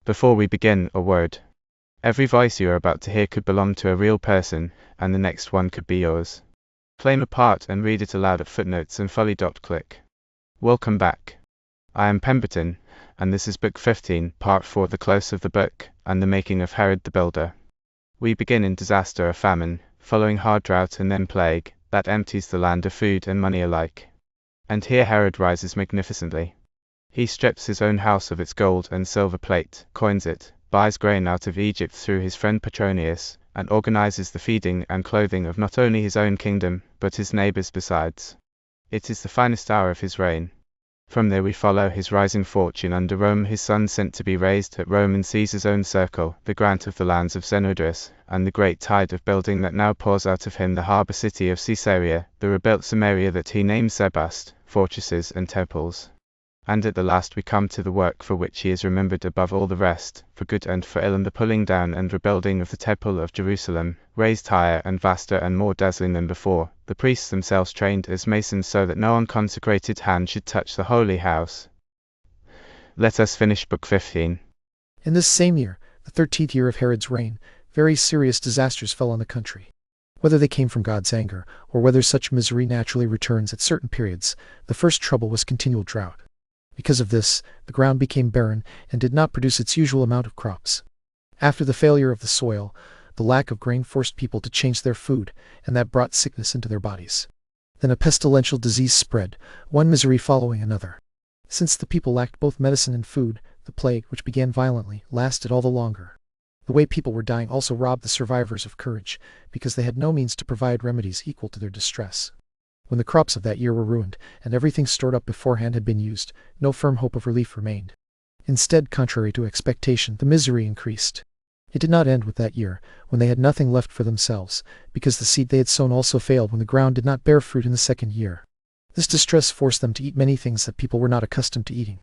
Before we begin, a word. Every voice you are about to hear could belong to a real person, and the next one could be yours. Claim a part and read it aloud at footnotesfolly. Click. Welcome back. I am Pemberton, and this is Book 15, Part 4, The Close of the Book, and the Making of Herod the Builder. We begin in disaster, a famine, following hard drought and then plague, that empties the land of food and money alike. And here Herod rises magnificently. He strips his own house of its gold and silver plate, coins it, buys grain out of Egypt through his friend Petronius, and organizes the feeding and clothing of not only his own kingdom, but his neighbors besides. It is the finest hour of his reign. From there we follow his rising fortune under Rome, his son sent to be raised at Rome in Caesar's own circle, the grant of the lands of Zenodorus, and the great tide of building that now pours out of him, the harbour city of Caesarea, the rebuilt Samaria that he names Sebast, fortresses and temples. And at the last we come to the work for which he is remembered above all the rest, for good and for ill, and the pulling down and rebuilding of the temple of Jerusalem, raised higher and vaster and more dazzling than before, the priests themselves trained as masons so that no unconsecrated hand should touch the holy house. Let us finish Book 15. In this same year, the 13th year of Herod's reign, very serious disasters fell on the country. Whether they came from God's anger, or whether such misery naturally returns at certain periods, the first trouble was continual drought. Because of this, the ground became barren and did not produce its usual amount of crops. After the failure of the soil, the lack of grain forced people to change their food, and that brought sickness into their bodies. Then a pestilential disease spread, one misery following another. Since the people lacked both medicine and food, the plague, which began violently, lasted all the longer. The way people were dying also robbed the survivors of courage, because they had no means to provide remedies equal to their distress. When the crops of that year were ruined, and everything stored up beforehand had been used, no firm hope of relief remained. Instead, contrary to expectation, the misery increased. It did not end with that year, when they had nothing left for themselves, because the seed they had sown also failed when the ground did not bear fruit in the second year. This distress forced them to eat many things that people were not accustomed to eating.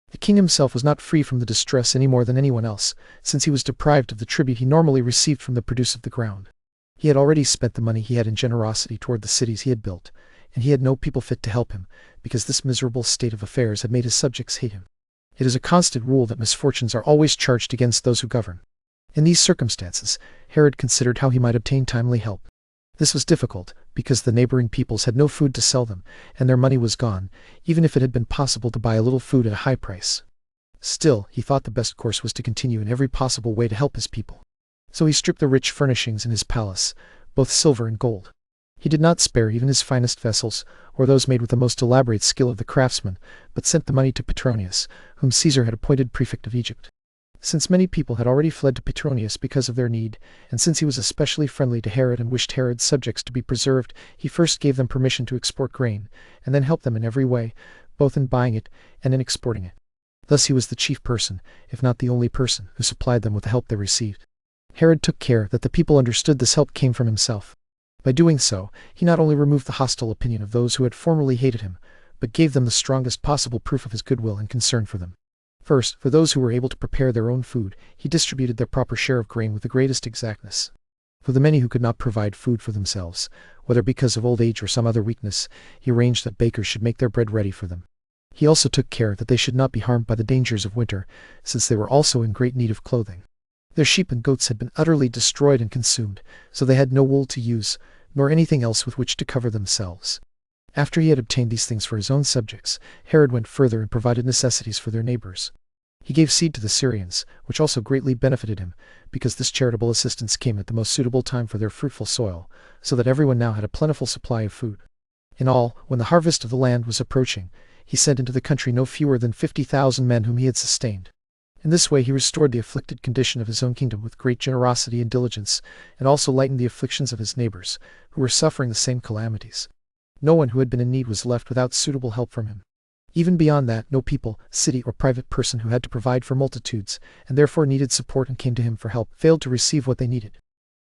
The king himself was not free from the distress any more than anyone else, since he was deprived of the tribute he normally received from the produce of the ground. He had already spent the money he had in generosity toward the cities he had built, and he had no people fit to help him, because this miserable state of affairs had made his subjects hate him. It is a constant rule that misfortunes are always charged against those who govern. In these circumstances, Herod considered how he might obtain timely help. This was difficult, because the neighboring peoples had no food to sell them, and their money was gone, even if it had been possible to buy a little food at a high price. Still, he thought the best course was to continue in every possible way to help his people. So he stripped the rich furnishings in his palace, both silver and gold. He did not spare even his finest vessels, or those made with the most elaborate skill of the craftsman, but sent the money to Petronius, whom Caesar had appointed prefect of Egypt. Since many people had already fled to Petronius because of their need, and since he was especially friendly to Herod and wished Herod's subjects to be preserved, he first gave them permission to export grain, and then helped them in every way, both in buying it and in exporting it. Thus he was the chief person, if not the only person, who supplied them with the help they received. Herod took care that the people understood this help came from himself. By doing so, he not only removed the hostile opinion of those who had formerly hated him, but gave them the strongest possible proof of his goodwill and concern for them. First, for those who were able to prepare their own food, he distributed their proper share of grain with the greatest exactness. For the many who could not provide food for themselves, whether because of old age or some other weakness, he arranged that bakers should make their bread ready for them. He also took care that they should not be harmed by the dangers of winter, since they were also in great need of clothing. Their sheep and goats had been utterly destroyed and consumed, so they had no wool to use, nor anything else with which to cover themselves. After he had obtained these things for his own subjects, Herod went further and provided necessities for their neighbors. He gave seed to the Syrians, which also greatly benefited him, because this charitable assistance came at the most suitable time for their fruitful soil, so that everyone now had a plentiful supply of food. In all, when the harvest of the land was approaching, he sent into the country no fewer than 50,000 men whom he had sustained. In this way he restored the afflicted condition of his own kingdom with great generosity and diligence, and also lightened the afflictions of his neighbors, who were suffering the same calamities. No one who had been in need was left without suitable help from him. Even beyond that, no people, city, or private person who had to provide for multitudes, and therefore needed support and came to him for help, failed to receive what they needed.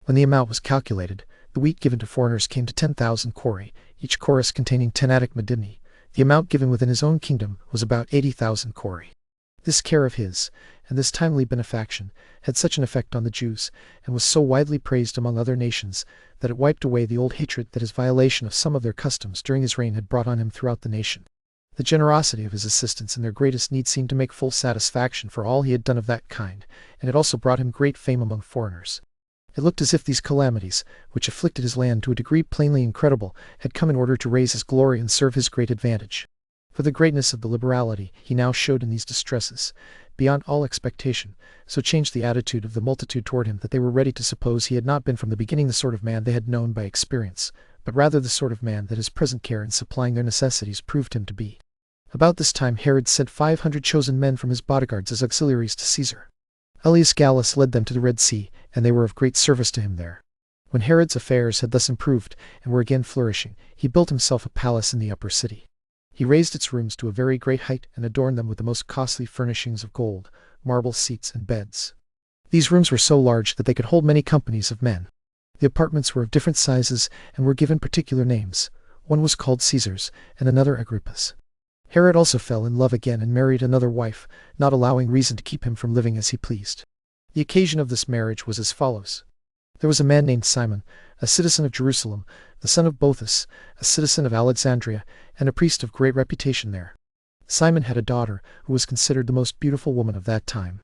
When the amount was calculated, the wheat given to foreigners came to 10,000 cori, each chorus containing 10 attic medimni. The amount given within his own kingdom was about 80,000 cori. This care of his, and this timely benefaction, had such an effect on the Jews, and was so widely praised among other nations, that it wiped away the old hatred that his violation of some of their customs during his reign had brought on him throughout the nation. The generosity of his assistants in their greatest need seemed to make full satisfaction for all he had done of that kind, and it also brought him great fame among foreigners. It looked as if these calamities, which afflicted his land to a degree plainly incredible, had come in order to raise his glory and serve his great advantage. For the greatness of the liberality he now showed in these distresses, beyond all expectation, so changed the attitude of the multitude toward him that they were ready to suppose he had not been from the beginning the sort of man they had known by experience, but rather the sort of man that his present care in supplying their necessities proved him to be. About this time Herod sent 500 chosen men from his bodyguards as auxiliaries to Caesar. Aelius Gallus led them to the Red Sea, and they were of great service to him there. When Herod's affairs had thus improved and were again flourishing, he built himself a palace in the upper city. He raised its rooms to a very great height and adorned them with the most costly furnishings of gold, marble seats, and beds. These rooms were so large that they could hold many companies of men. The apartments were of different sizes and were given particular names. One was called Caesar's, and another Agrippa's. Herod also fell in love again and married another wife, not allowing reason to keep him from living as he pleased. The occasion of this marriage was as follows. There was a man named Simon, a citizen of Jerusalem, the son of Boethus, a citizen of Alexandria, and a priest of great reputation there. Simon had a daughter, who was considered the most beautiful woman of that time.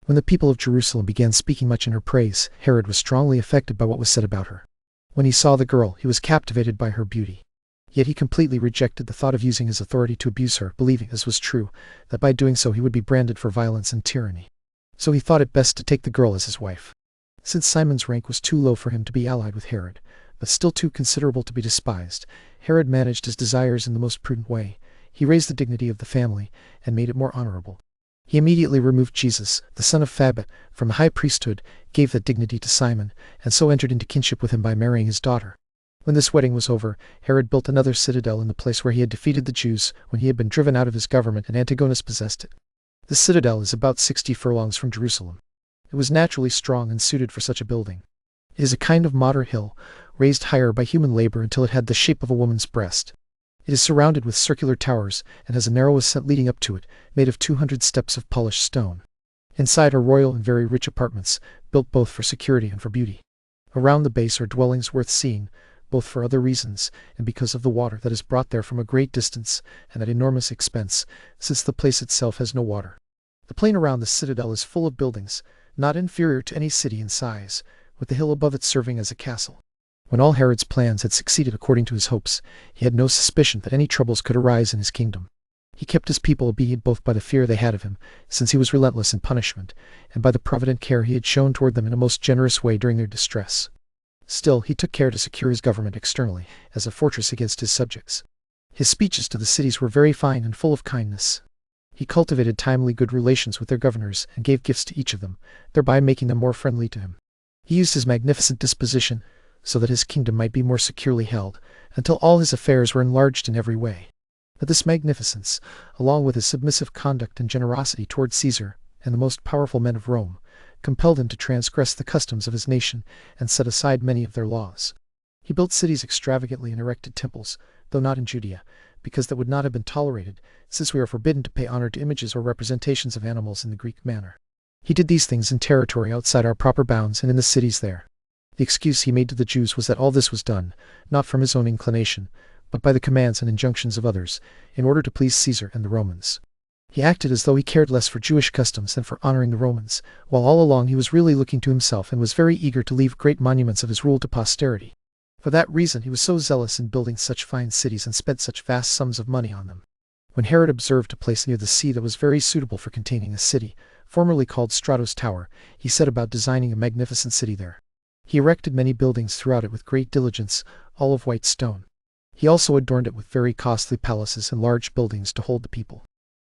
When the people of Jerusalem began speaking much in her praise, Herod was strongly affected by what was said about her. When he saw the girl, he was captivated by her beauty. Yet he completely rejected the thought of using his authority to abuse her, believing, as was true, that by doing so he would be branded for violence and tyranny. So he thought it best to take the girl as his wife. Since Simon's rank was too low for him to be allied with Herod, but still too considerable to be despised, Herod managed his desires in the most prudent way. He raised the dignity of the family, and made it more honorable. He immediately removed Jesus, the son of Phabet, from the high priesthood, gave that dignity to Simon, and so entered into kinship with him by marrying his daughter. When this wedding was over, Herod built another citadel in the place where he had defeated the Jews when he had been driven out of his government and Antigonus possessed it. This citadel is about 60 furlongs from Jerusalem. It was naturally strong and suited for such a building. It is a kind of moderate hill, raised higher by human labor until it had the shape of a woman's breast. It is surrounded with circular towers, and has a narrow ascent leading up to it, made of 200 steps of polished stone. Inside are royal and very rich apartments, built both for security and for beauty. Around the base are dwellings worth seeing, both for other reasons, and because of the water that is brought there from a great distance, and at enormous expense, since the place itself has no water. The plain around the citadel is full of buildings, not inferior to any city in size, with the hill above it serving as a castle. When all Herod's plans had succeeded according to his hopes, he had no suspicion that any troubles could arise in his kingdom. He kept his people obedient both by the fear they had of him, since he was relentless in punishment, and by the provident care he had shown toward them in a most generous way during their distress. Still, he took care to secure his government externally, as a fortress against his subjects. His speeches to the cities were very fine and full of kindness. He cultivated timely good relations with their governors, and gave gifts to each of them, thereby making them more friendly to him. He used his magnificent disposition, so that his kingdom might be more securely held, until all his affairs were enlarged in every way. But this magnificence, along with his submissive conduct and generosity toward Caesar and the most powerful men of Rome, compelled him to transgress the customs of his nation and set aside many of their laws. He built cities extravagantly and erected temples, though not in Judea, because that would not have been tolerated, since we are forbidden to pay honor to images or representations of animals in the Greek manner. He did these things in territory outside our proper bounds and in the cities there. The excuse he made to the Jews was that all this was done, not from his own inclination, but by the commands and injunctions of others, in order to please Caesar and the Romans. He acted as though he cared less for Jewish customs than for honoring the Romans, while all along he was really looking to himself and was very eager to leave great monuments of his rule to posterity. For that reason he was so zealous in building such fine cities and spent such vast sums of money on them. When Herod observed a place near the sea that was very suitable for containing a city, formerly called Strato's Tower, he set about designing a magnificent city there. He erected many buildings throughout it with great diligence, all of white stone. He also adorned it with very costly palaces and large buildings to hold the people.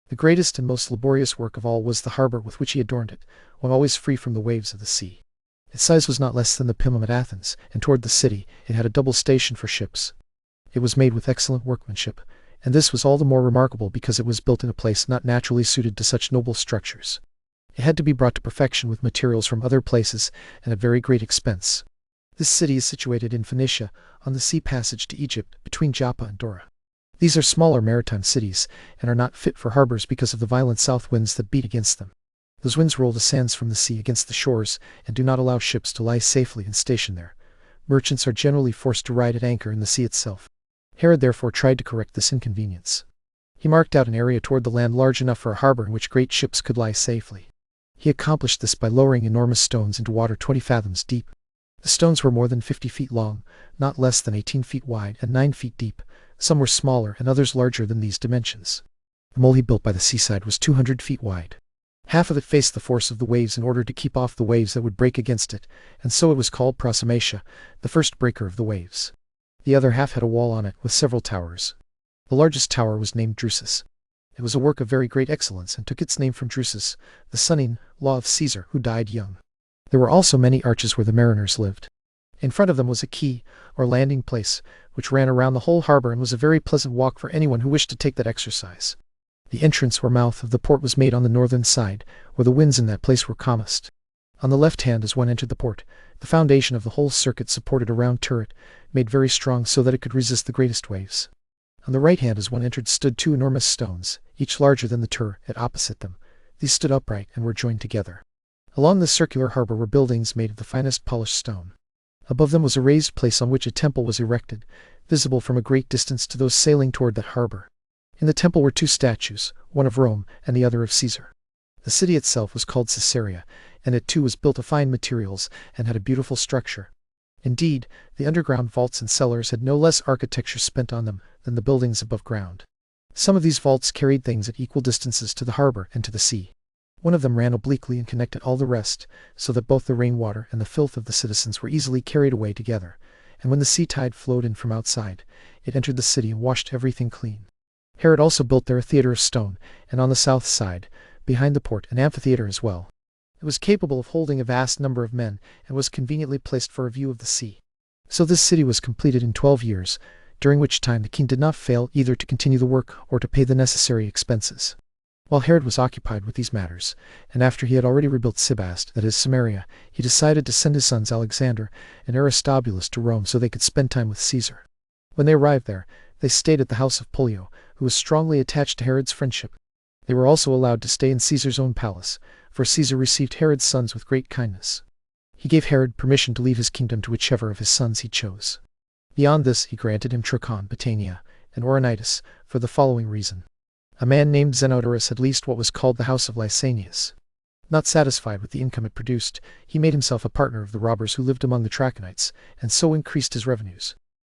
The greatest and most laborious work of all was the harbor with which he adorned it, one always free from the waves of the sea. Its size was not less than the Pimum at Athens, and toward the city it had a double station for ships. It was made with excellent workmanship, and this was all the more remarkable because it was built in a place not naturally suited to such noble structures. It had to be brought to perfection with materials from other places and at very great expense. This city is situated in Phoenicia, on the sea passage to Egypt, between Joppa and Dora. These are smaller maritime cities, and are not fit for harbors because of the violent south winds that beat against them. Those winds roll the sands from the sea against the shores, and do not allow ships to lie safely and station there. Merchants are generally forced to ride at anchor in the sea itself. Herod therefore tried to correct this inconvenience. He marked out an area toward the land large enough for a harbor in which great ships could lie safely. He accomplished this by lowering enormous stones into water 20 fathoms deep. The stones were more than 50 feet long, not less than 18 feet wide, and 9 feet deep. Some were smaller and others larger than these dimensions. The mole he built by the seaside was 200 feet wide. Half of it faced the force of the waves in order to keep off the waves that would break against it, and so it was called Prosomatia, the first breaker of the waves. The other half had a wall on it with several towers. The largest tower was named Drusus. It was a work of very great excellence and took its name from Drusus, the son-in-law of Caesar, who died young. There were also many arches where the mariners lived. In front of them was a quay, or landing place, which ran around the whole harbor and was a very pleasant walk for anyone who wished to take that exercise. The entrance or mouth of the port was made on the northern side, where the winds in that place were calmest. On the left hand as one entered the port, the foundation of the whole circuit supported a round turret, made very strong so that it could resist the greatest waves. On the right hand as one entered stood 2 enormous stones, each larger than the turret opposite them. These stood upright and were joined together. Along this circular harbor were buildings made of the finest polished stone. Above them was a raised place on which a temple was erected, visible from a great distance to those sailing toward that harbor. In the temple were 2 statues, one of Rome and the other of Caesar. The city itself was called Caesarea, and it too was built of fine materials and had a beautiful structure. Indeed, the underground vaults and cellars had no less architecture spent on them than the buildings above ground. Some of these vaults carried things at equal distances to the harbor and to the sea. One of them ran obliquely and connected all the rest, so that both the rainwater and the filth of the citizens were easily carried away together, and when the sea tide flowed in from outside, it entered the city and washed everything clean. Herod also built there a theater of stone, and on the south side, behind the port, an amphitheater as well. It was capable of holding a vast number of men, and was conveniently placed for a view of the sea. So this city was completed in 12 years, during which time the king did not fail either to continue the work or to pay the necessary expenses. While Herod was occupied with these matters, and after he had already rebuilt Sebaste, that is Samaria, he decided to send his sons Alexander and Aristobulus to Rome so they could spend time with Caesar. When they arrived there, they stayed at the house of Pollio, who was strongly attached to Herod's friendship. They were also allowed to stay in Caesar's own palace, for Caesar received Herod's sons with great kindness. He gave Herod permission to leave his kingdom to whichever of his sons he chose. Beyond this, he granted him Trachon, Batanea, and Auranitis, for the following reason. A man named Zenodorus had leased what was called the house of Lysanias. Not satisfied with the income it produced, he made himself a partner of the robbers who lived among the Trachonites, and so increased his revenues.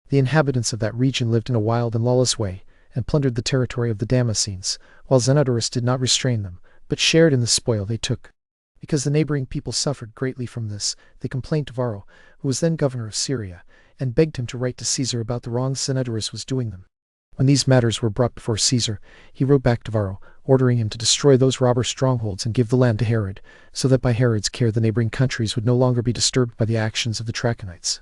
The inhabitants of that region lived in a wild and lawless way, and plundered the territory of the Damascenes, while Zenodorus did not restrain them, but shared in the spoil they took. Because the neighboring people suffered greatly from this, they complained to Varro, who was then governor of Syria, and begged him to write to Caesar about the wrongs Zenodorus was doing them. When these matters were brought before Caesar, he wrote back to Varro, ordering him to destroy those robber strongholds and give the land to Herod, so that by Herod's care the neighboring countries would no longer be disturbed by the actions of the Trachonites.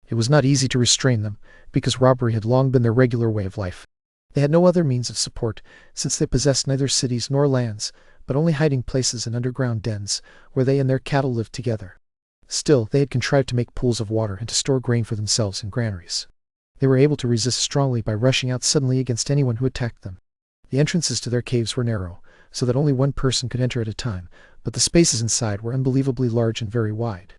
It was not easy to restrain them, because robbery had long been their regular way of life. They had no other means of support, since they possessed neither cities nor lands, but only hiding places and underground dens, where they and their cattle lived together. Still, they had contrived to make pools of water and to store grain for themselves in granaries. They were able to resist strongly by rushing out suddenly against anyone who attacked them. The entrances to their caves were narrow, so that only one person could enter at a time, but the spaces inside were unbelievably large and very wide.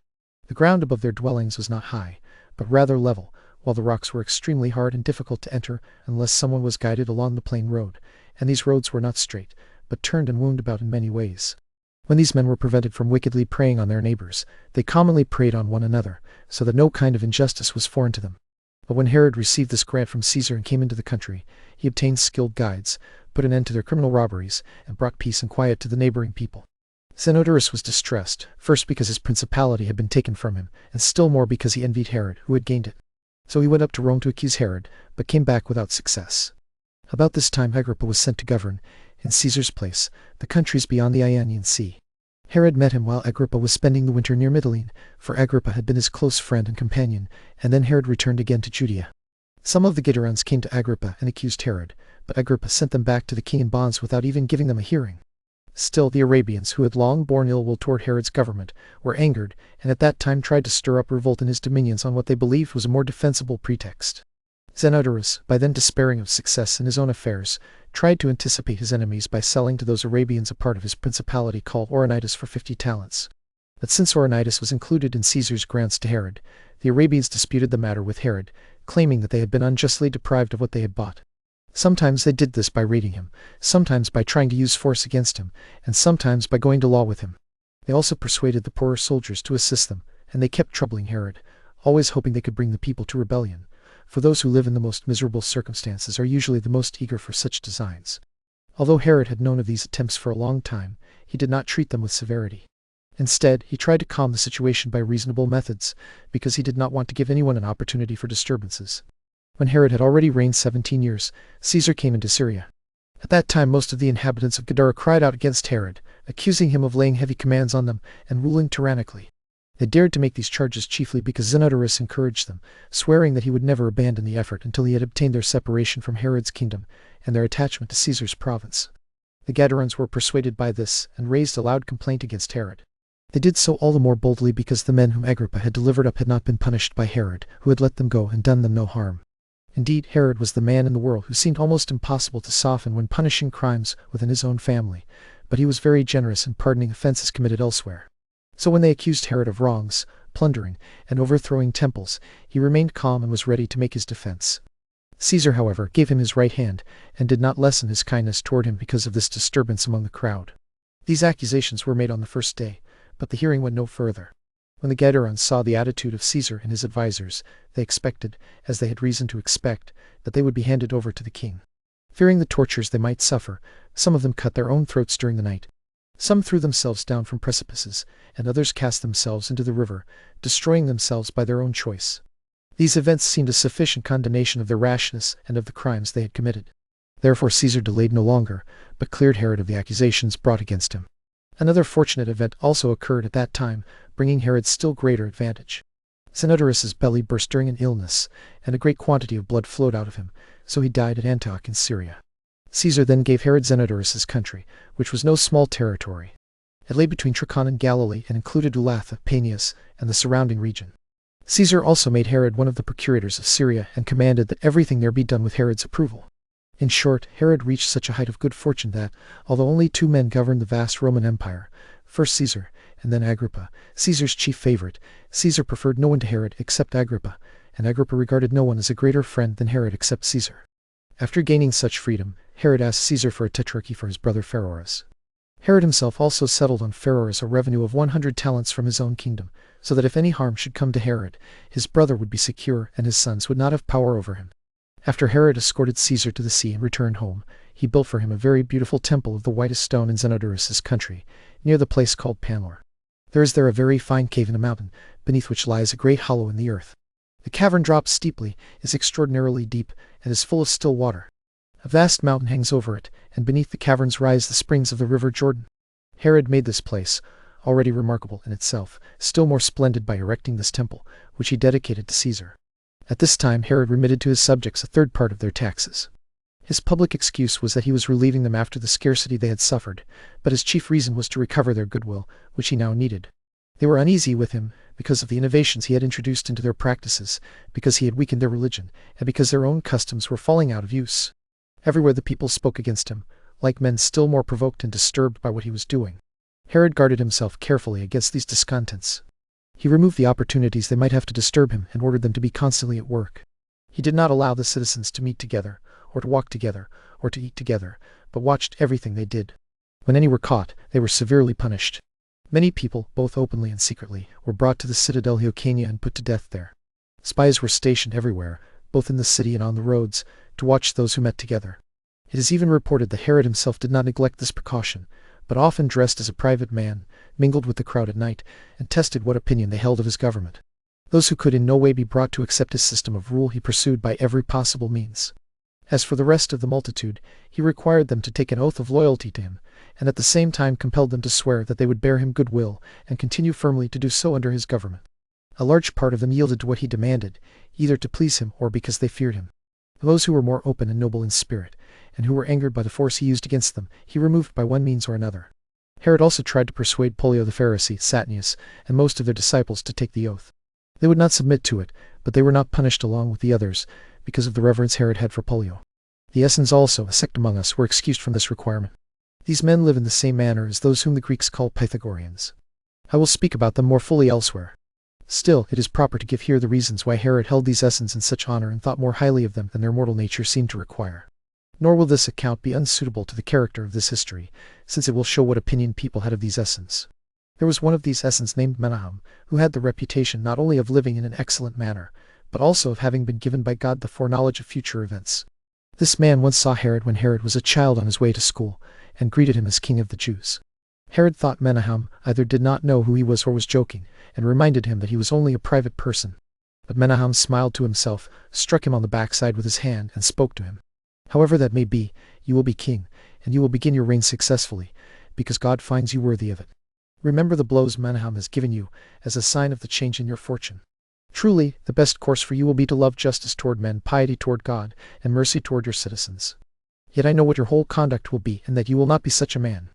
The ground above their dwellings was not high, but rather level, while the rocks were extremely hard and difficult to enter unless someone was guided along the plain road, and these roads were not straight, but turned and wound about in many ways. When these men were prevented from wickedly preying on their neighbors, they commonly preyed on one another, so that no kind of injustice was foreign to them. But when Herod received this grant from Caesar and came into the country, he obtained skilled guides, put an end to their criminal robberies, and brought peace and quiet to the neighboring people. Zenodorus was distressed, first because his principality had been taken from him, and still more because he envied Herod, who had gained it. So he went up to Rome to accuse Herod, but came back without success. About this time Agrippa was sent to govern, in Caesar's place, the countries beyond the Ionian Sea. Herod met him while Agrippa was spending the winter near Mytilene, for Agrippa had been his close friend and companion, and then Herod returned again to Judea. Some of the Gadarenes came to Agrippa and accused Herod, but Agrippa sent them back to the king in bonds without even giving them a hearing. Still, the Arabians, who had long borne ill will toward Herod's government, were angered, and at that time tried to stir up revolt in his dominions on what they believed was a more defensible pretext. Zenodorus, by then despairing of success in his own affairs, tried to anticipate his enemies by selling to those Arabians a part of his principality called Auranitis for 50 talents. But since Auranitis was included in Caesar's grants to Herod, the Arabians disputed the matter with Herod, claiming that they had been unjustly deprived of what they had bought. Sometimes they did this by raiding him, sometimes by trying to use force against him, and sometimes by going to law with him. They also persuaded the poorer soldiers to assist them, and they kept troubling Herod, always hoping they could bring the people to rebellion, for those who live in the most miserable circumstances are usually the most eager for such designs. Although Herod had known of these attempts for a long time, he did not treat them with severity. Instead, he tried to calm the situation by reasonable methods, because he did not want to give anyone an opportunity for disturbances. When Herod had already reigned 17 years, Caesar came into Syria. At that time most of the inhabitants of Gadara cried out against Herod, accusing him of laying heavy commands on them and ruling tyrannically. They dared to make these charges chiefly because Zenodorus encouraged them, swearing that he would never abandon the effort until he had obtained their separation from Herod's kingdom and their attachment to Caesar's province. The Gadarens were persuaded by this and raised a loud complaint against Herod. They did so all the more boldly because the men whom Agrippa had delivered up had not been punished by Herod, who had let them go and done them no harm. Indeed, Herod was the man in the world who seemed almost impossible to soften when punishing crimes within his own family, but he was very generous in pardoning offenses committed elsewhere. So when they accused Herod of wrongs, plundering, and overthrowing temples, he remained calm and was ready to make his defense. Caesar, however, gave him his right hand, and did not lessen his kindness toward him because of this disturbance among the crowd. These accusations were made on the first day, but the hearing went no further. When the Gadarens saw the attitude of Caesar and his advisers, they expected, as they had reason to expect, that they would be handed over to the king. Fearing the tortures they might suffer, some of them cut their own throats during the night. Some threw themselves down from precipices, and others cast themselves into the river, destroying themselves by their own choice. These events seemed a sufficient condemnation of their rashness and of the crimes they had committed. Therefore Caesar delayed no longer, but cleared Herod of the accusations brought against him. Another fortunate event also occurred at that time, bringing Herod still greater advantage. Zenodorus's belly burst during an illness, and a great quantity of blood flowed out of him, so he died at Antioch in Syria. Caesar then gave Herod Zenodorus's country, which was no small territory. It lay between Trachon and Galilee and included Ulatha, Panias, and the surrounding region. Caesar also made Herod one of the procurators of Syria and commanded that everything there be done with Herod's approval. In short, Herod reached such a height of good fortune that, although only 2 men governed the vast Roman Empire, first Caesar, and then Agrippa, Caesar's chief favorite, Caesar preferred no one to Herod except Agrippa, and Agrippa regarded no one as a greater friend than Herod except Caesar. After gaining such freedom, Herod asked Caesar for a tetrarchy for his brother Pheroras. Herod himself also settled on Pheroras a revenue of 100 talents from his own kingdom, so that if any harm should come to Herod, his brother would be secure and his sons would not have power over him. After Herod escorted Caesar to the sea and returned home, he built for him a very beautiful temple of the whitest stone in Zenodorus's country, near the place called Panlor. There is there a very fine cave in a mountain, beneath which lies a great hollow in the earth. The cavern drops steeply, is extraordinarily deep, and is full of still water. A vast mountain hangs over it, and beneath the caverns rise the springs of the river Jordan. Herod made this place, already remarkable in itself, still more splendid by erecting this temple, which he dedicated to Caesar. At this time Herod remitted to his subjects a third part of their taxes. His public excuse was that he was relieving them after the scarcity they had suffered, but his chief reason was to recover their goodwill, which he now needed. They were uneasy with him because of the innovations he had introduced into their practices, because he had weakened their religion, and because their own customs were falling out of use. Everywhere the people spoke against him, like men still more provoked and disturbed by what he was doing. Herod guarded himself carefully against these discontents. He removed the opportunities they might have to disturb him and ordered them to be constantly at work. He did not allow the citizens to meet together, or to walk together, or to eat together, but watched everything they did. When any were caught, they were severely punished. Many people, both openly and secretly, were brought to the citadel Hyrcania and put to death there. Spies were stationed everywhere, both in the city and on the roads, to watch those who met together. It is even reported that Herod himself did not neglect this precaution, but often dressed as a private man, mingled with the crowd at night, and tested what opinion they held of his government. Those who could in no way be brought to accept his system of rule he pursued by every possible means. As for the rest of the multitude, he required them to take an oath of loyalty to him, and at the same time compelled them to swear that they would bear him good will, and continue firmly to do so under his government. A large part of them yielded to what he demanded, either to please him or because they feared him. Those who were more open and noble in spirit, and who were angered by the force he used against them, he removed by one means or another. Herod also tried to persuade Pollio the Pharisee, Satnius, and most of their disciples to take the oath. They would not submit to it, but they were not punished along with the others, because of the reverence Herod had for Pollio. The Essenes also, a sect among us, were excused from this requirement. These men live in the same manner as those whom the Greeks call Pythagoreans. I will speak about them more fully elsewhere. Still, it is proper to give here the reasons why Herod held these Essenes in such honor and thought more highly of them than their mortal nature seemed to require. Nor will this account be unsuitable to the character of this history, since it will show what opinion people had of these Essens. There was one of these Essens named Menahem, who had the reputation not only of living in an excellent manner, but also of having been given by God the foreknowledge of future events. This man once saw Herod when Herod was a child on his way to school, and greeted him as king of the Jews. Herod thought Menahem either did not know who he was or was joking, and reminded him that he was only a private person. But Menahem smiled to himself, struck him on the backside with his hand, and spoke to him. However that may be, you will be king, and you will begin your reign successfully, because God finds you worthy of it. Remember the blows Menahem has given you, as a sign of the change in your fortune. Truly, the best course for you will be to love justice toward men, piety toward God, and mercy toward your citizens. Yet I know what your whole conduct will be, and that you will not be such a man.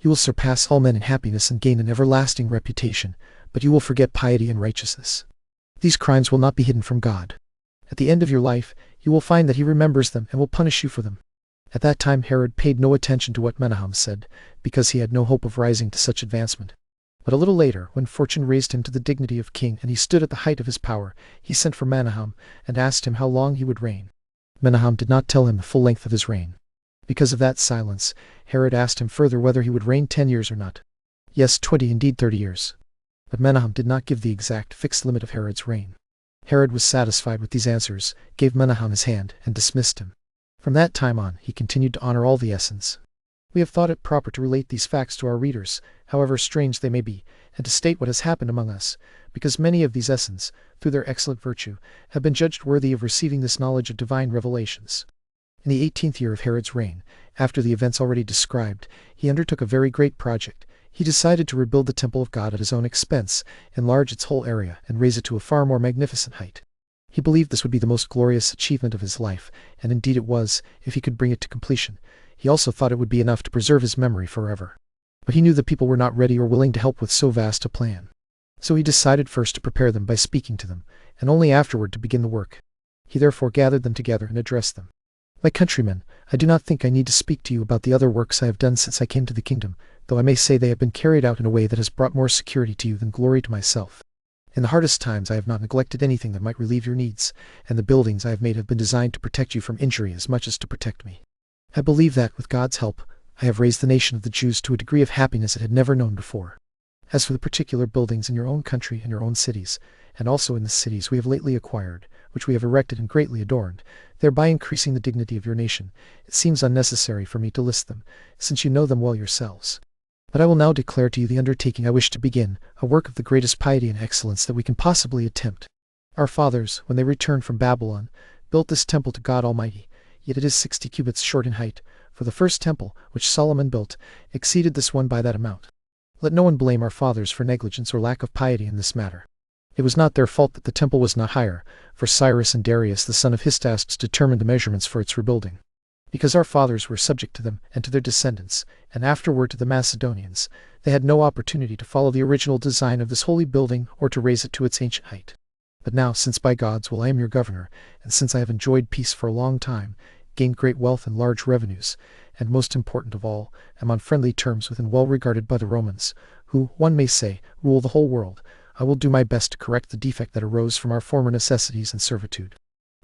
You will surpass all men in happiness and gain an everlasting reputation, but you will forget piety and righteousness. These crimes will not be hidden from God. At the end of your life, you will find that he remembers them and will punish you for them. At that time Herod paid no attention to what Menahem said, because he had no hope of rising to such advancement. But a little later, when fortune raised him to the dignity of king and he stood at the height of his power, he sent for Menahem and asked him how long he would reign. Menahem did not tell him the full length of his reign. Because of that silence, Herod asked him further whether he would reign 10 years or not. Yes, 20, indeed 30 years. But Menahem did not give the exact fixed limit of Herod's reign. Herod was satisfied with these answers, gave Menahem his hand, and dismissed him. From that time on, he continued to honor all the Essens. We have thought it proper to relate these facts to our readers, however strange they may be, and to state what has happened among us, because many of these Essens, through their excellent virtue, have been judged worthy of receiving this knowledge of divine revelations. In the 18th year of Herod's reign, after the events already described, he undertook a very great project. He decided to rebuild the temple of God at his own expense, enlarge its whole area, and raise it to a far more magnificent height. He believed this would be the most glorious achievement of his life, and indeed it was, if he could bring it to completion. He also thought it would be enough to preserve his memory forever. But he knew the people were not ready or willing to help with so vast a plan. So he decided first to prepare them by speaking to them, and only afterward to begin the work. He therefore gathered them together and addressed them. My countrymen, I do not think I need to speak to you about the other works I have done since I came to the kingdom, though I may say they have been carried out in a way that has brought more security to you than glory to myself. In the hardest times I have not neglected anything that might relieve your needs, and the buildings I have made have been designed to protect you from injury as much as to protect me. I believe that, with God's help, I have raised the nation of the Jews to a degree of happiness it had never known before. As for the particular buildings in your own country and your own cities, and also in the cities we have lately acquired, which we have erected and greatly adorned, thereby increasing the dignity of your nation, it seems unnecessary for me to list them, since you know them well yourselves. But I will now declare to you the undertaking I wish to begin, a work of the greatest piety and excellence that we can possibly attempt. Our fathers, when they returned from Babylon, built this temple to God Almighty, yet it is 60 cubits short in height, for the first temple, which Solomon built, exceeded this one by that amount. Let no one blame our fathers for negligence or lack of piety in this matter. It was not their fault that the temple was not higher, for Cyrus and Darius the son of Histasps determined the measurements for its rebuilding. Because our fathers were subject to them and to their descendants, and afterward to the Macedonians, they had no opportunity to follow the original design of this holy building or to raise it to its ancient height. But now, since by God's will I am your governor, and since I have enjoyed peace for a long time, gained great wealth and large revenues, and most important of all, am on friendly terms with and well regarded by the Romans, who, one may say, rule the whole world, I will do my best to correct the defect that arose from our former necessities and servitude.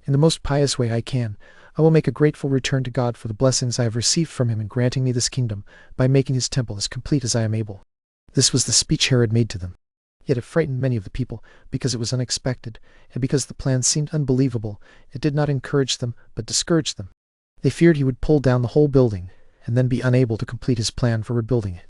In the most pious way I can, I will make a grateful return to God for the blessings I have received from him in granting me this kingdom, by making his temple as complete as I am able. This was the speech Herod made to them. Yet it frightened many of the people, because it was unexpected, and because the plan seemed unbelievable. It did not encourage them, but discouraged them. They feared he would pull down the whole building, and then be unable to complete his plan for rebuilding it.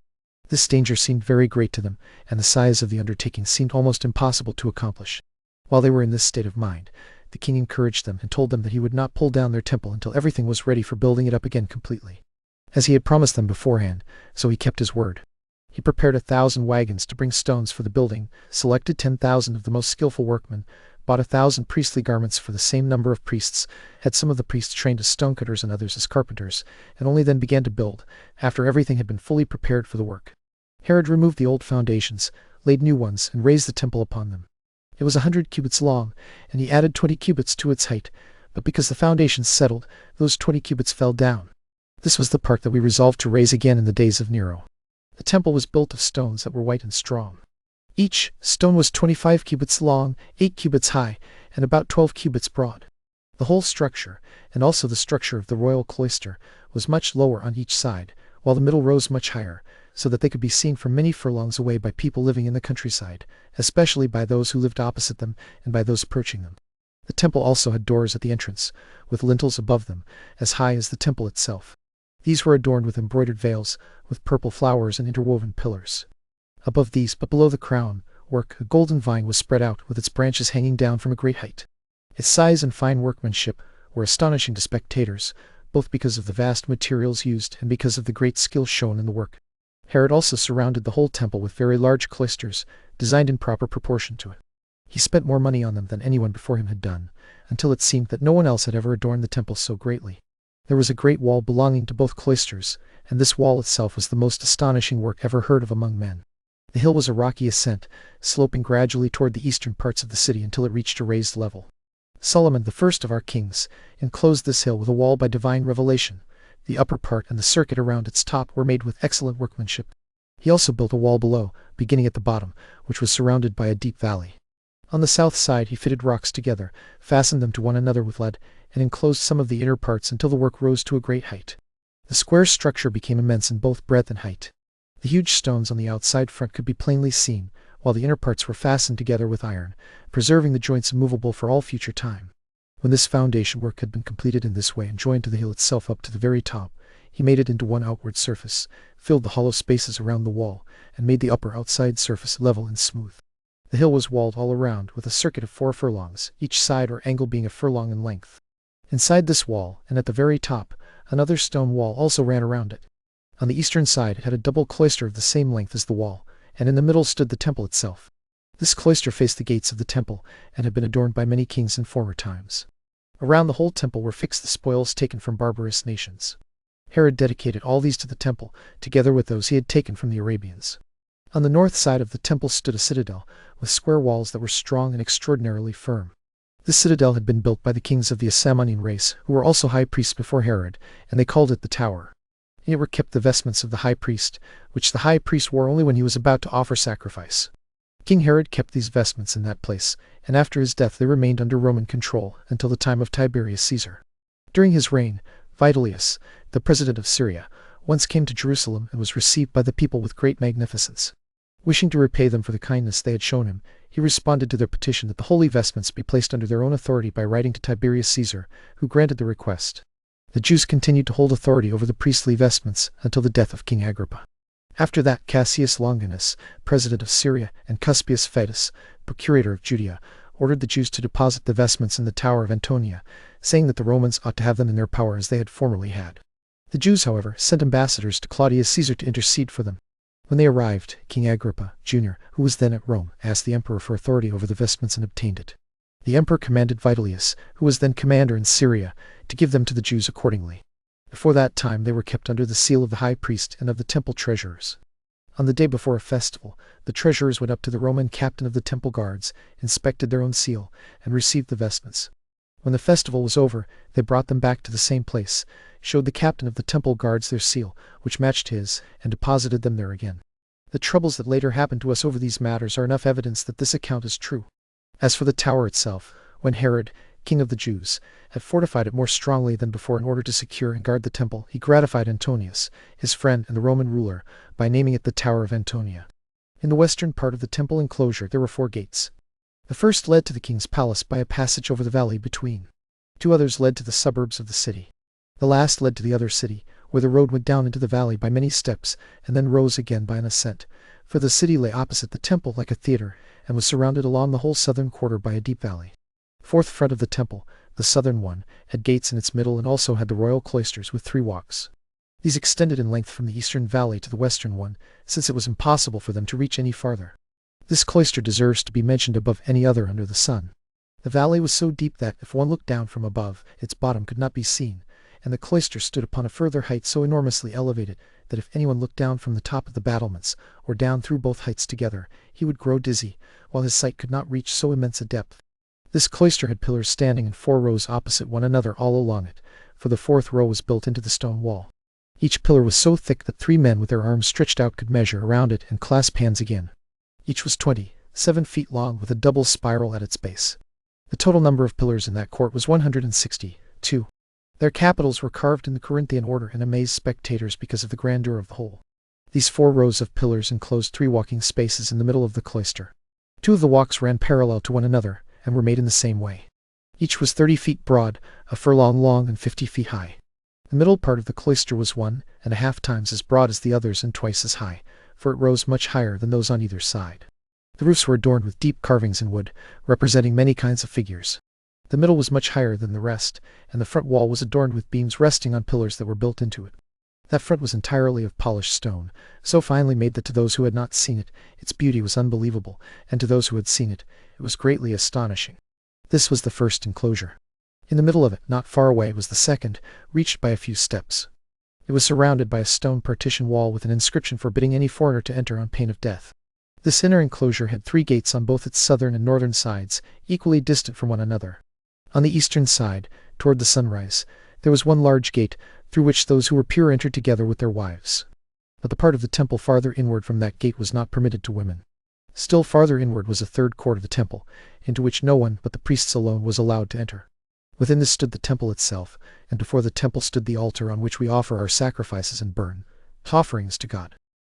This danger seemed very great to them, and the size of the undertaking seemed almost impossible to accomplish. While they were in this state of mind, the king encouraged them and told them that he would not pull down their temple until everything was ready for building it up again completely. As he had promised them beforehand, so he kept his word. He prepared 1,000 wagons to bring stones for the building, selected 10,000 of the most skillful workmen, bought 1,000 priestly garments for the same number of priests, had some of the priests trained as stonecutters and others as carpenters, and only then began to build, after everything had been fully prepared for the work. Herod removed the old foundations, laid new ones, and raised the temple upon them. It was 100 cubits long, and he added 20 cubits to its height, but because the foundations settled, those 20 cubits fell down. This was the part that we resolved to raise again in the days of Nero. The temple was built of stones that were white and strong. Each stone was 25 cubits long, 8 cubits high, and about 12 cubits broad. The whole structure, and also the structure of the royal cloister, was much lower on each side, while the middle rose much higher, so that they could be seen from many furlongs away by people living in the countryside, especially by those who lived opposite them and by those approaching them. The temple also had doors at the entrance, with lintels above them, as high as the temple itself. These were adorned with embroidered veils, with purple flowers and interwoven pillars. Above these, but below the crown work, a golden vine was spread out, with its branches hanging down from a great height. Its size and fine workmanship were astonishing to spectators, both because of the vast materials used and because of the great skill shown in the work. Herod also surrounded the whole temple with very large cloisters, designed in proper proportion to it. He spent more money on them than anyone before him had done, until it seemed that no one else had ever adorned the temple so greatly. There was a great wall belonging to both cloisters, and this wall itself was the most astonishing work ever heard of among men. The hill was a rocky ascent, sloping gradually toward the eastern parts of the city until it reached a raised level. Solomon, the first of our kings, enclosed this hill with a wall by divine revelation. The upper part and the circuit around its top were made with excellent workmanship. He also built a wall below, beginning at the bottom, which was surrounded by a deep valley. On the south side he fitted rocks together, fastened them to one another with lead, and enclosed some of the inner parts until the work rose to a great height. The square structure became immense in both breadth and height. The huge stones on the outside front could be plainly seen, while the inner parts were fastened together with iron, preserving the joints immovable for all future time. When this foundation work had been completed in this way and joined to the hill itself up to the very top, he made it into one outward surface, filled the hollow spaces around the wall, and made the upper outside surface level and smooth. The hill was walled all around with a circuit of 4 furlongs, each side or angle being a furlong in length. Inside this wall, and at the very top, another stone wall also ran around it. On the eastern side it had a double cloister of the same length as the wall, and in the middle stood the temple itself. This cloister faced the gates of the temple, and had been adorned by many kings in former times. Around the whole temple were fixed the spoils taken from barbarous nations. Herod dedicated all these to the temple, together with those he had taken from the Arabians. On the north side of the temple stood a citadel, with square walls that were strong and extraordinarily firm. This citadel had been built by the kings of the Assamanine race, who were also high priests before Herod, and they called it the Tower. In it were kept the vestments of the high priest, which the high priest wore only when he was about to offer sacrifice. King Herod kept these vestments in that place, and after his death they remained under Roman control until the time of Tiberius Caesar. During his reign, Vitellius, the president of Syria, once came to Jerusalem and was received by the people with great magnificence. Wishing to repay them for the kindness they had shown him, he responded to their petition that the holy vestments be placed under their own authority by writing to Tiberius Caesar, who granted the request. The Jews continued to hold authority over the priestly vestments until the death of King Agrippa. After that, Cassius Longinus, president of Syria, and Cuspius Fadus, procurator of Judea, ordered the Jews to deposit the vestments in the Tower of Antonia, saying that the Romans ought to have them in their power as they had formerly had. The Jews, however, sent ambassadors to Claudius Caesar to intercede for them. When they arrived, King Agrippa, Jr., who was then at Rome, asked the emperor for authority over the vestments and obtained it. The emperor commanded Vitellius, who was then commander in Syria, to give them to the Jews accordingly. Before that time they were kept under the seal of the high priest and of the temple treasurers. On the day before a festival, the treasurers went up to the Roman captain of the temple guards, inspected their own seal, and received the vestments. When the festival was over, they brought them back to the same place, showed the captain of the temple guards their seal, which matched his, and deposited them there again. The troubles that later happened to us over these matters are enough evidence that this account is true. As for the tower itself, when Herod, king of the Jews, had fortified it more strongly than before in order to secure and guard the temple, he gratified Antonius, his friend and the Roman ruler, by naming it the Tower of Antonia. In the western part of the temple enclosure there were 4 gates. The first led to the king's palace by a passage over the valley between. 2 others led to the suburbs of the city. The last led to the other city, where the road went down into the valley by many steps and then rose again by an ascent, for the city lay opposite the temple like a theater, and was surrounded along the whole southern quarter by a deep valley. The fourth front of the temple, the southern one, had gates in its middle and also had the royal cloisters with 3 walks. These extended in length from the eastern valley to the western one, since it was impossible for them to reach any farther. This cloister deserves to be mentioned above any other under the sun. The valley was so deep that, if one looked down from above, its bottom could not be seen, and the cloister stood upon a further height so enormously elevated that if anyone looked down from the top of the battlements, or down through both heights together, he would grow dizzy, while his sight could not reach so immense a depth. This cloister had pillars standing in 4 rows opposite one another all along it, for the 4th row was built into the stone wall. Each pillar was so thick that 3 men with their arms stretched out could measure around it and clasp hands again. Each was 27 feet long with a double spiral at its base. The total number of pillars in that court was 162. Their capitals were carved in the Corinthian order and amazed spectators because of the grandeur of the whole. These 4 rows of pillars enclosed 3 walking spaces in the middle of the cloister. 2 of the walks ran parallel to one another and were made in the same way. Each was 30 feet broad, a furlong long, and 50 feet high. The middle part of the cloister was 1.5 times as broad as the others and twice as high, for it rose much higher than those on either side. The roofs were adorned with deep carvings in wood, representing many kinds of figures. The middle was much higher than the rest, and the front wall was adorned with beams resting on pillars that were built into it. That front was entirely of polished stone, so finely made that to those who had not seen it, its beauty was unbelievable, and to those who had seen it, it was greatly astonishing. This was the first enclosure. In the middle of it, not far away, was the second, reached by a few steps. It was surrounded by a stone partition wall with an inscription forbidding any foreigner to enter on pain of death. This inner enclosure had 3 gates on both its southern and northern sides, equally distant from one another. On the eastern side, toward the sunrise, there was 1 large gate, through which those who were pure entered together with their wives. But the part of the temple farther inward from that gate was not permitted to women. Still farther inward was a 3rd court of the temple, into which no one but the priests alone was allowed to enter. Within this stood the temple itself, and before the temple stood the altar on which we offer our sacrifices and burn offerings to God.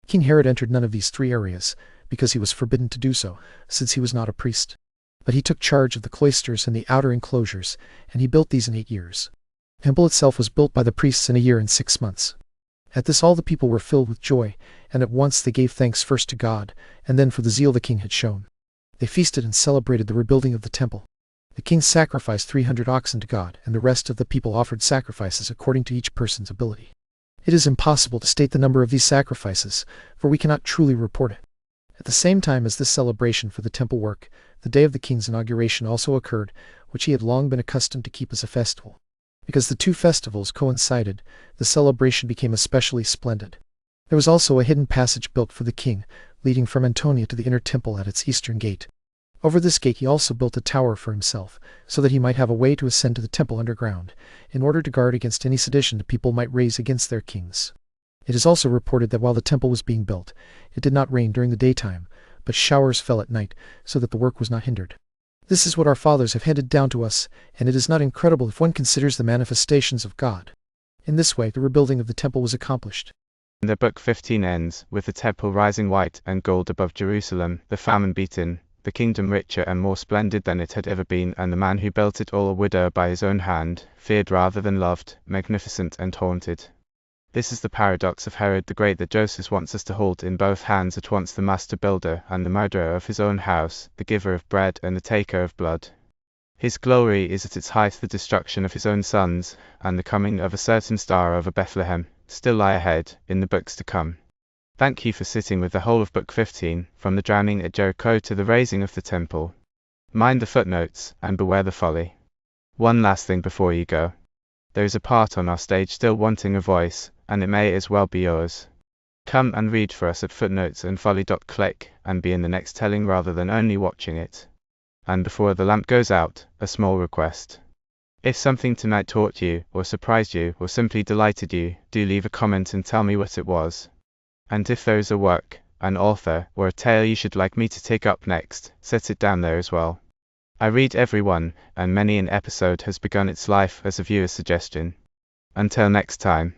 King Herod entered none of these 3 areas, because he was forbidden to do so, since he was not a priest. But he took charge of the cloisters and the outer enclosures, and he built these in 8 years. The temple itself was built by the priests in 1 year and 6 months. At this all the people were filled with joy, and at once they gave thanks first to God, and then for the zeal the king had shown. They feasted and celebrated the rebuilding of the temple. The king sacrificed 300 oxen to God, and the rest of the people offered sacrifices according to each person's ability. It is impossible to state the number of these sacrifices, for we cannot truly report it. At the same time as this celebration for the temple work, the day of the king's inauguration also occurred, which he had long been accustomed to keep as a festival. Because the 2 festivals coincided, the celebration became especially splendid. There was also a hidden passage built for the king, leading from Antonia to the inner temple at its eastern gate. Over this gate he also built a tower for himself, so that he might have a way to ascend to the temple underground, in order to guard against any sedition the people might raise against their kings. It is also reported that while the temple was being built, it did not rain during the daytime, but showers fell at night, so that the work was not hindered. This is what our fathers have handed down to us, and it is not incredible if one considers the manifestations of God. In this way the rebuilding of the temple was accomplished. The book 15 ends with the temple rising white and gold above Jerusalem, the famine beaten, the kingdom richer and more splendid than it had ever been, and the man who built it all a widower by his own hand, feared rather than loved, magnificent and haunted. This is the paradox of Herod the Great that Josephus wants us to hold in both hands, at once the master builder and the murderer of his own house, the giver of bread and the taker of blood. His glory is at its height the destruction of his own sons, and the coming of a certain star over Bethlehem, still lie ahead, in the books to come. Thank you for sitting with the whole of Book 15, from the drowning at Jericho to the raising of the temple. Mind the footnotes, and beware the folly. One last thing before you go. There is a part on our stage still wanting a voice, and it may as well be yours. Come and read for us at footnotesandfolly.click, and be in the next telling rather than only watching it. And before the lamp goes out, a small request. If something tonight taught you, or surprised you, or simply delighted you, do leave a comment and tell me what it was. And if there is a work, an author, or a tale you should like me to take up next, set it down there as well. I read every one, and many an episode has begun its life as a viewer's suggestion. Until next time.